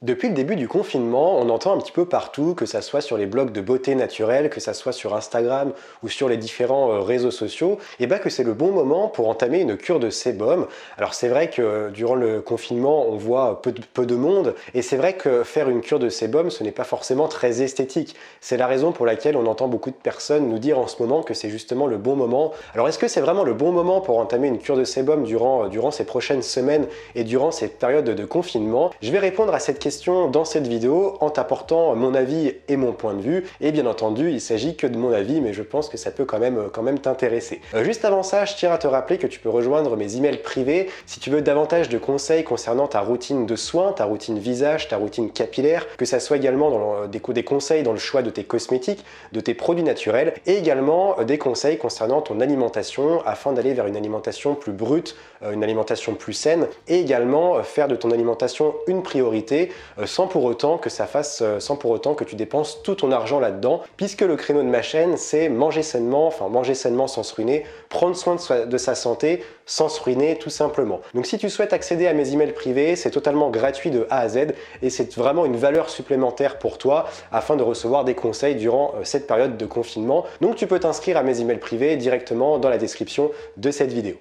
Depuis le début du confinement, on entend un petit peu partout, que ça soit sur les blogs de beauté naturelle, que ça soit sur Instagram ou sur les différents réseaux sociaux, et que c'est le bon moment pour entamer une cure de sébum. Alors c'est vrai que durant le confinement, on voit peu de monde, et c'est vrai que faire une cure de sébum, ce n'est pas forcément très esthétique. C'est la raison pour laquelle on entend beaucoup de personnes nous dire en ce moment que c'est justement le bon moment. Alors est-ce que c'est vraiment le bon moment pour entamer une cure de sébum durant ces prochaines semaines et durant cette période de confinement? Je vais répondre à cette question dans cette vidéo en t'apportant mon avis et mon point de vue, et bien entendu il s'agit que de mon avis, mais je pense que ça peut quand même t'intéresser. Juste avant ça, je tiens à te rappeler que tu peux rejoindre mes emails privés si tu veux davantage de conseils concernant ta routine de soins, ta routine visage, ta routine capillaire, que ça soit également dans des conseils dans le choix de tes cosmétiques, de tes produits naturels, et également des conseils concernant ton alimentation afin d'aller vers une alimentation plus brute, une alimentation plus saine, et également faire de ton alimentation une priorité sans pour autant que tu dépenses tout ton argent là-dedans, puisque le créneau de ma chaîne, c'est manger sainement sans se ruiner, prendre soin de sa santé sans se ruiner tout simplement. Donc si tu souhaites accéder à mes emails privés, c'est totalement gratuit de A à Z et c'est vraiment une valeur supplémentaire pour toi afin de recevoir des conseils durant cette période de confinement. Donc tu peux t'inscrire à mes emails privés directement dans la description de cette vidéo.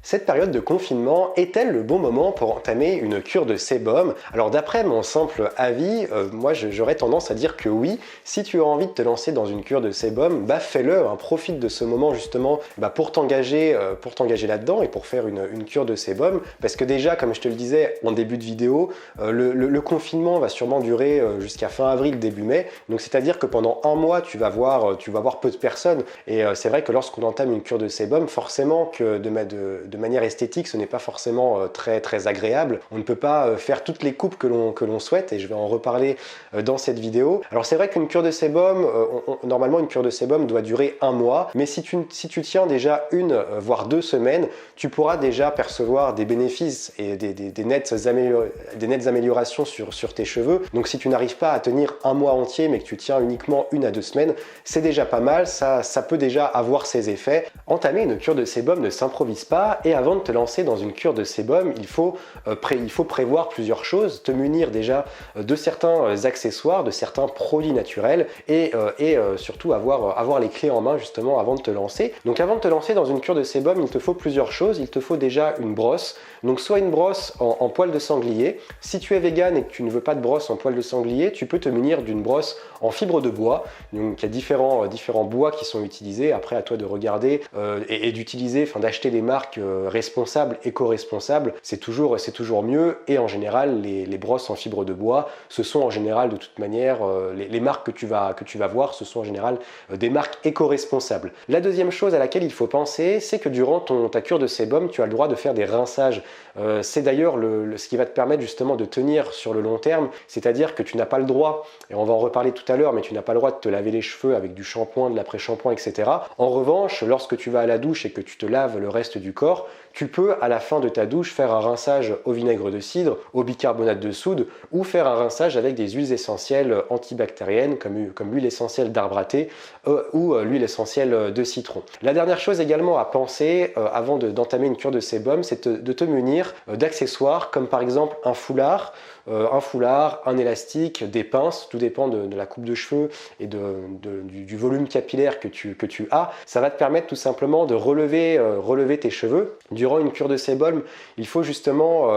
Cette période de confinement est-elle le bon moment pour entamer une cure de sébum? Alors d'après mon simple avis, moi j'aurais tendance à dire que oui. Si tu as envie de te lancer dans une cure de sébum, fais-le, profite de ce moment justement pour t'engager là-dedans et pour faire une cure de sébum. Parce que déjà, comme je te le disais en début de vidéo, le confinement va sûrement durer jusqu'à fin avril, début mai. Donc c'est-à-dire que pendant un mois, tu vas voir peu de personnes. Et c'est vrai que lorsqu'on entame une cure de sébum, forcément que de manière esthétique, ce n'est pas forcément très agréable. On ne peut pas faire toutes les coupes que l'on souhaite et je vais en reparler dans cette vidéo. Alors c'est vrai qu'une cure de sébum, normalement une cure de sébum doit durer un mois, mais si tu tiens déjà voire 2 semaines, tu pourras déjà percevoir des bénéfices et des nettes améliorations sur tes cheveux. Donc si tu n'arrives pas à tenir un mois entier mais que tu tiens uniquement 1 à 2 semaines, c'est déjà pas mal, ça peut déjà avoir ses effets. Entamer une cure de sébum ne s'improvise pas. Et avant de te lancer dans une cure de sébum, il faut prévoir plusieurs choses, te munir déjà de certains accessoires, de certains produits naturels et surtout avoir les clés en main justement avant de te lancer. Donc avant de te lancer dans une cure de sébum, il te faut plusieurs choses. Il te faut déjà une brosse, donc soit une brosse en poil de sanglier. Si tu es vegan et que tu ne veux pas de brosse en poil de sanglier, tu peux te munir d'une brosse en fibre de bois. Donc il y a différents bois qui sont utilisés. Après à toi de regarder et d'utiliser, d'acheter des marques responsables, éco-responsables, c'est toujours mieux. Et en général, les brosses en fibre de bois, ce sont en général de toute manière, les marques que tu vas voir, ce sont en général des marques éco-responsables. La deuxième chose à laquelle il faut penser, c'est que durant ta cure de sébum, tu as le droit de faire des rinçages. C'est d'ailleurs ce qui va te permettre justement de tenir sur le long terme, c'est-à-dire que tu n'as pas le droit, et on va en reparler tout à l'heure, mais tu n'as pas le droit de te laver les cheveux avec du shampoing, de l'après-shampoing, etc. En revanche, lorsque tu vas à la douche et que tu te laves le reste du corps, tu peux à la fin de ta douche faire un rinçage au vinaigre de cidre, au bicarbonate de soude ou faire un rinçage avec des huiles essentielles antibactériennes comme l'huile essentielle d'arbre à thé ou l'huile essentielle de citron. La dernière chose également à penser avant d'entamer une cure de sébum, c'est de te munir d'accessoires comme par exemple un foulard, un élastique, des pinces, tout dépend de la coupe de cheveux et du volume capillaire que tu as. Ça va te permettre tout simplement de relever tes cheveux. Durant une cure de sébum, il faut justement,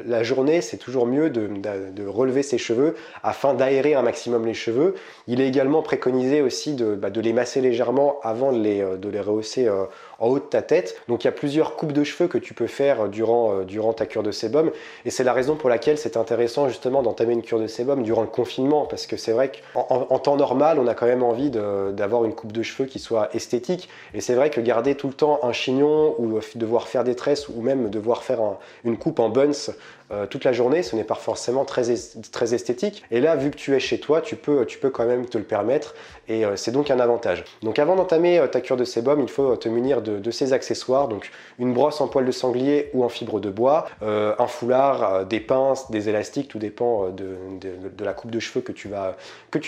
la journée, c'est toujours mieux de relever ses cheveux afin d'aérer un maximum les cheveux. Il est également préconisé aussi de les masser légèrement avant de les rehausser en haut de ta tête. Donc il y a plusieurs coupes de cheveux que tu peux faire durant ta cure de sébum et c'est la raison pour laquelle c'est intéressant justement d'entamer une cure de sébum durant le confinement, parce que c'est vrai qu'en temps normal on a quand même envie d'avoir une coupe de cheveux qui soit esthétique, et c'est vrai que garder tout le temps un chignon ou devoir faire des tresses ou même devoir faire une coupe en buns toute la journée, ce n'est pas forcément très esthétique. Et là, vu que tu es chez toi, tu peux quand même te le permettre et c'est donc un avantage. Donc avant d'entamer ta cure de sébum, il faut te munir de ces accessoires, donc une brosse en poil de sanglier ou en fibre de bois, un foulard, des pinces, des élastiques, tout dépend de la coupe de cheveux que tu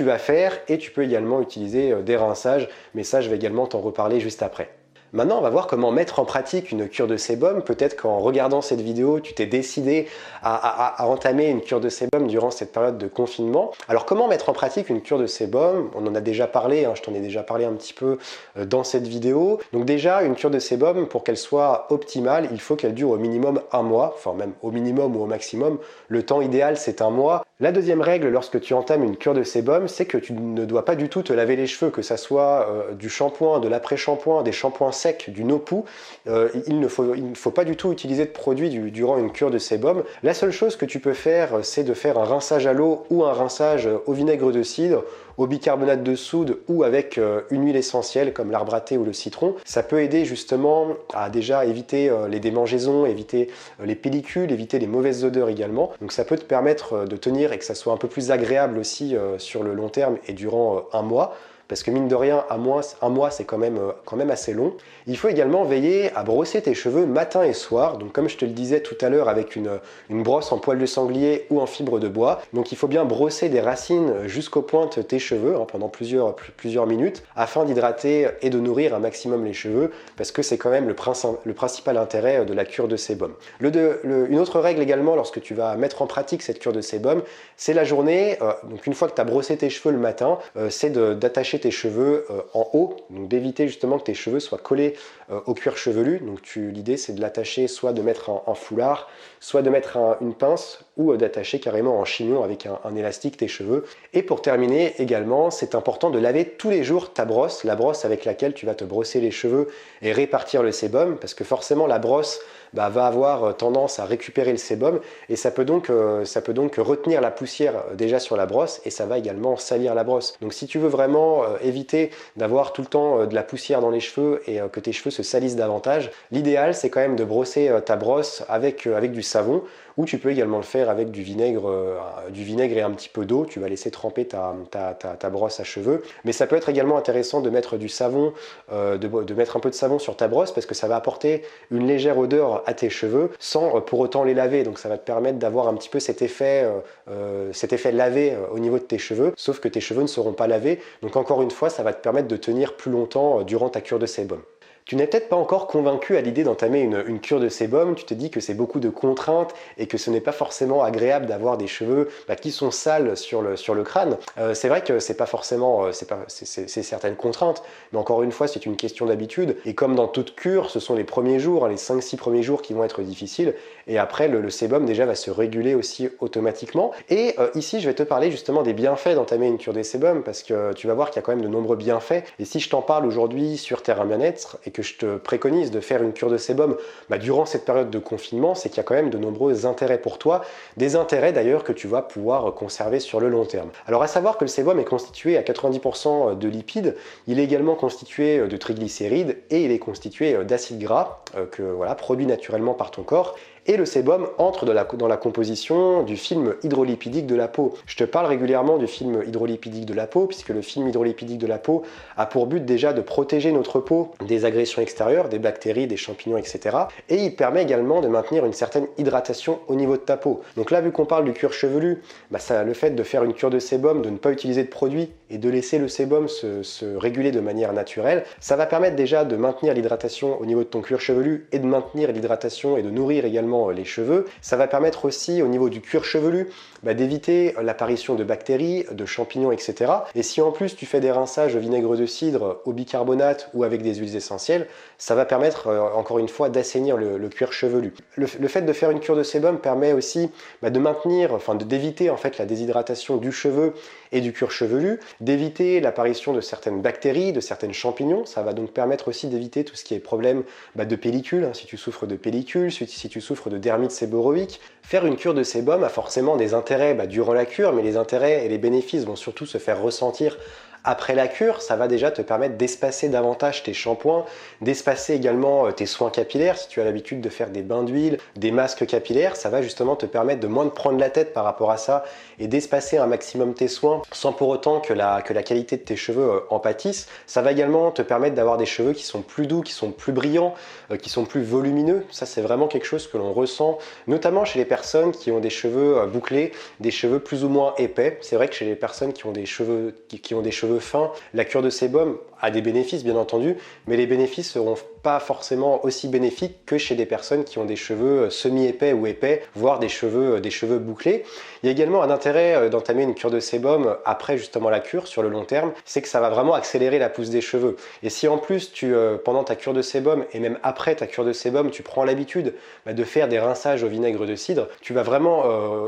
vas faire, et tu peux également utiliser des rinçages, mais ça je vais également t'en reparler juste après. Maintenant, on va voir comment mettre en pratique une cure de sébum. Peut-être qu'en regardant cette vidéo, tu t'es décidé à entamer une cure de sébum durant cette période de confinement. Alors, comment mettre en pratique une cure de sébum? On en a déjà parlé, je t'en ai déjà parlé un petit peu dans cette vidéo. Donc déjà, une cure de sébum, pour qu'elle soit optimale, il faut qu'elle dure au minimum un mois, enfin même au minimum ou au maximum. Le temps idéal, c'est un mois. La deuxième règle lorsque tu entames une cure de sébum, c'est que tu ne dois pas du tout te laver les cheveux, que ça soit du shampoing, de l'après-shampoing, des shampoings secs, du no-poo. Il ne faut pas du tout utiliser de produits durant une cure de sébum. La seule chose que tu peux faire, c'est de faire un rinçage à l'eau ou un rinçage au vinaigre de cidre, au bicarbonate de soude ou avec une huile essentielle comme l'arbre à thé ou le citron. Ça peut aider justement à déjà éviter les démangeaisons, éviter les pellicules, éviter les mauvaises odeurs également. Donc ça peut te permettre de tenir et que ça soit un peu plus agréable aussi sur le long terme et durant un mois. Parce que mine de rien, un mois c'est quand même assez long. Il faut également veiller à brosser tes cheveux matin et soir. Donc comme je te le disais tout à l'heure avec une brosse en poil de sanglier ou en fibre de bois. Donc il faut bien brosser des racines jusqu'aux pointes tes cheveux pendant plusieurs minutes afin d'hydrater et de nourrir un maximum les cheveux, parce que c'est quand même le principal intérêt de la cure de sébum. Une autre règle également lorsque tu vas mettre en pratique cette cure de sébum, c'est la journée. Donc une fois que tu as brossé tes cheveux le matin, c'est d'attacher tes cheveux en haut, donc d'éviter justement que tes cheveux soient collés au cuir chevelu. Donc l'idée c'est de l'attacher, soit de mettre en foulard, soit de mettre une pince, ou d'attacher carrément en chignon avec un élastique tes cheveux. Et pour terminer également, c'est important de laver tous les jours ta brosse, la brosse avec laquelle tu vas te brosser les cheveux et répartir le sébum, parce que forcément la brosse va avoir tendance à récupérer le sébum, et ça peut donc retenir la poussière déjà sur la brosse, et ça va également salir la brosse. Donc si tu veux vraiment éviter d'avoir tout le temps de la poussière dans les cheveux et que tes cheveux se salissent davantage, l'idéal c'est quand même de brosser ta brosse avec du savon, ou tu peux également le faire avec du vinaigre et un petit peu d'eau. Tu vas laisser tremper ta brosse à cheveux, mais ça peut être également intéressant de mettre du savon, de mettre un peu de savon sur ta brosse, parce que ça va apporter une légère odeur à tes cheveux sans pour autant les laver. Donc ça va te permettre d'avoir un petit peu cet effet lavé au niveau de tes cheveux, sauf que tes cheveux ne seront pas lavés. Donc encore une fois, ça va te permettre de tenir plus longtemps durant ta cure de sébum. Tu n'es peut-être pas encore convaincu à l'idée d'entamer une cure de sébum. Tu te dis que c'est beaucoup de contraintes et que ce n'est pas forcément agréable d'avoir des cheveux qui sont sales sur le crâne. C'est vrai que c'est pas forcément, c'est certaines contraintes, mais encore une fois, c'est une question d'habitude. Et comme dans toute cure, ce sont les premiers jours, les 5-6 premiers jours qui vont être difficiles. Et après, le sébum déjà va se réguler aussi automatiquement. Et ici, je vais te parler justement des bienfaits d'entamer une cure de sébum, parce que tu vas voir qu'il y a quand même de nombreux bienfaits. Et si je t'en parle aujourd'hui sur Terrain Bien-être et que je te préconise de faire une cure de sébum durant cette période de confinement, c'est qu'il y a quand même de nombreux intérêts pour toi, des intérêts d'ailleurs que tu vas pouvoir conserver sur le long terme. Alors à savoir que le sébum est constitué à 90% de lipides, il est également constitué de triglycérides et il est constitué d'acides gras produits naturellement par ton corps. Et le sébum entre dans la composition du film hydrolipidique de la peau. Je te parle régulièrement du film hydrolipidique de la peau, puisque le film hydrolipidique de la peau a pour but déjà de protéger notre peau des agressions extérieures, des bactéries, des champignons, etc. Et il permet également de maintenir une certaine hydratation au niveau de ta peau. Donc là, vu qu'on parle du cuir chevelu, le fait de faire une cure de sébum, de ne pas utiliser de produits et de laisser le sébum se réguler de manière naturelle, ça va permettre déjà de maintenir l'hydratation au niveau de ton cuir chevelu et de maintenir l'hydratation et de nourrir également les cheveux. Ça va permettre aussi au niveau du cuir chevelu d'éviter l'apparition de bactéries, de champignons, etc. Et si en plus tu fais des rinçages au vinaigre de cidre, au bicarbonate ou avec des huiles essentielles, ça va permettre encore une fois d'assainir le cuir chevelu. Le fait de faire une cure de sébum permet aussi d'éviter en fait la déshydratation du cheveu et du cuir chevelu, d'éviter l'apparition de certaines bactéries, de certains champignons. Ça va donc permettre aussi d'éviter tout ce qui est problème de pellicule, si tu souffres de pellicule, si tu souffres de dermite séboroïque. Faire une cure de sébum a forcément des intérêts durant la cure, mais les intérêts et les bénéfices vont surtout se faire ressentir Après la cure, ça va déjà te permettre d'espacer davantage tes shampoings, d'espacer également tes soins capillaires. Si tu as l'habitude de faire des bains d'huile, des masques capillaires, ça va justement te permettre de moins te prendre la tête par rapport à ça et d'espacer un maximum tes soins sans pour autant que la qualité de tes cheveux en pâtisse. Ça va également te permettre d'avoir des cheveux qui sont plus doux, qui sont plus brillants, qui sont plus volumineux. Ça, c'est vraiment quelque chose que l'on ressent, notamment chez les personnes qui ont des cheveux bouclés, des cheveux plus ou moins épais. C'est vrai que chez les personnes qui ont des cheveux fins, la cure de sébum a des bénéfices bien entendu, mais les bénéfices seront pas forcément aussi bénéfiques que chez des personnes qui ont des cheveux semi-épais ou épais, voire des cheveux bouclés. Il y a également un intérêt d'entamer une cure de sébum après justement la cure sur le long terme, c'est que ça va vraiment accélérer la pousse des cheveux. Et si en plus pendant ta cure de sébum et même après ta cure de sébum, tu prends l'habitude de faire des rinçages au vinaigre de cidre, tu vas vraiment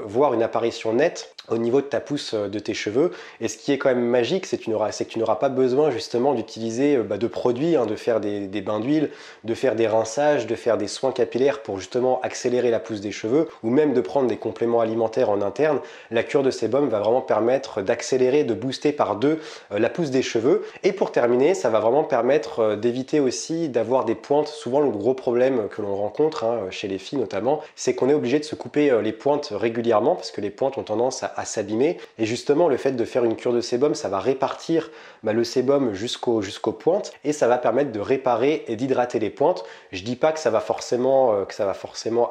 voir une apparition nette au niveau de ta pousse de tes cheveux. Et ce qui est quand même magique, c'est que tu n'auras pas besoin justement d'utiliser de produits, de faire des bains d'huile, de faire des rinçages, de faire des soins capillaires pour justement accélérer la pousse des cheveux, ou même de prendre des compléments alimentaires en interne. La cure de sébum va vraiment permettre d'accélérer, de booster par deux la pousse des cheveux. Et pour terminer, ça va vraiment permettre d'éviter aussi d'avoir des pointes. Souvent le gros problème que l'on rencontre, chez les filles notamment, c'est qu'on est obligé de se couper les pointes régulièrement parce que les pointes ont tendance à s'abîmer. Et justement, le fait de faire une cure de sébum, ça va répartir le sébum jusqu'aux pointes et ça va permettre de réparer et d'hydrater les pointes. Je dis pas que ça va forcément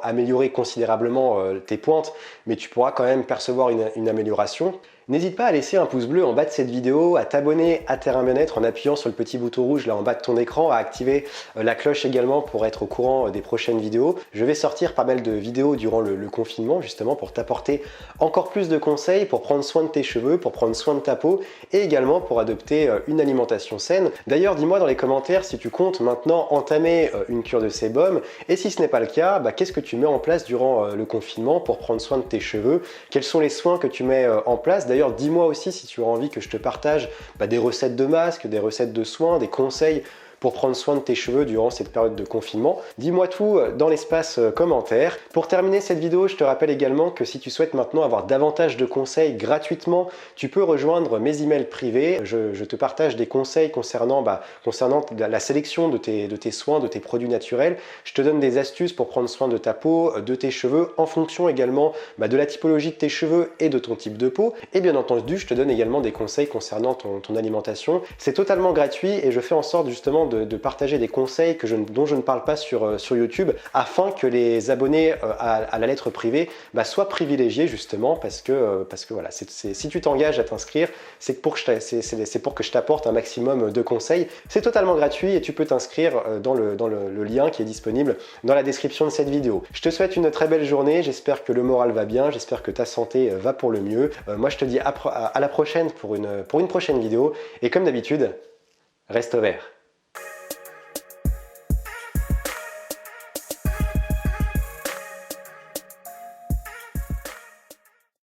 améliorer considérablement tes pointes, mais tu pourras quand même percevoir une amélioration. N'hésite pas à laisser un pouce bleu en bas de cette vidéo, à t'abonner à Terrain Bien-être en appuyant sur le petit bouton rouge là en bas de ton écran, à activer la cloche également pour être au courant des prochaines vidéos. Je vais sortir pas mal de vidéos durant le confinement justement pour t'apporter encore plus de conseils pour prendre soin de tes cheveux, pour prendre soin de ta peau et également pour adopter une alimentation saine. D'ailleurs, dis-moi dans les commentaires si tu comptes maintenant entamer une cure de sébum et si ce n'est pas le cas, qu'est-ce que tu mets en place durant le confinement pour prendre soin de tes cheveux? Quels sont les soins que tu mets en place? D'ailleurs, dis-moi aussi si tu as envie que je te partage des recettes de masques, des recettes de soins, des conseils pour prendre soin de tes cheveux durant cette période de confinement. Dis-moi tout dans l'espace commentaire. Pour terminer cette vidéo, je te rappelle également que si tu souhaites maintenant avoir davantage de conseils gratuitement, tu peux rejoindre mes emails privés. Je te partage des conseils concernant la sélection de tes soins, de tes produits naturels. Je te donne des astuces pour prendre soin de ta peau, de tes cheveux, en fonction également de la typologie de tes cheveux et de ton type de peau. Et bien entendu, je te donne également des conseils concernant ton alimentation. C'est totalement gratuit et je fais en sorte justement de partager des conseils dont je ne parle pas sur YouTube afin que les abonnés à la lettre privée soient privilégiés justement parce que voilà, si tu t'engages à t'inscrire, c'est pour que je t'apporte un maximum de conseils. C'est totalement gratuit et tu peux t'inscrire dans le lien qui est disponible dans la description de cette vidéo. Je te souhaite une très belle journée, j'espère que le moral va bien, j'espère que ta santé va pour le mieux. Moi je te dis à la prochaine pour une prochaine vidéo et comme d'habitude, reste vert.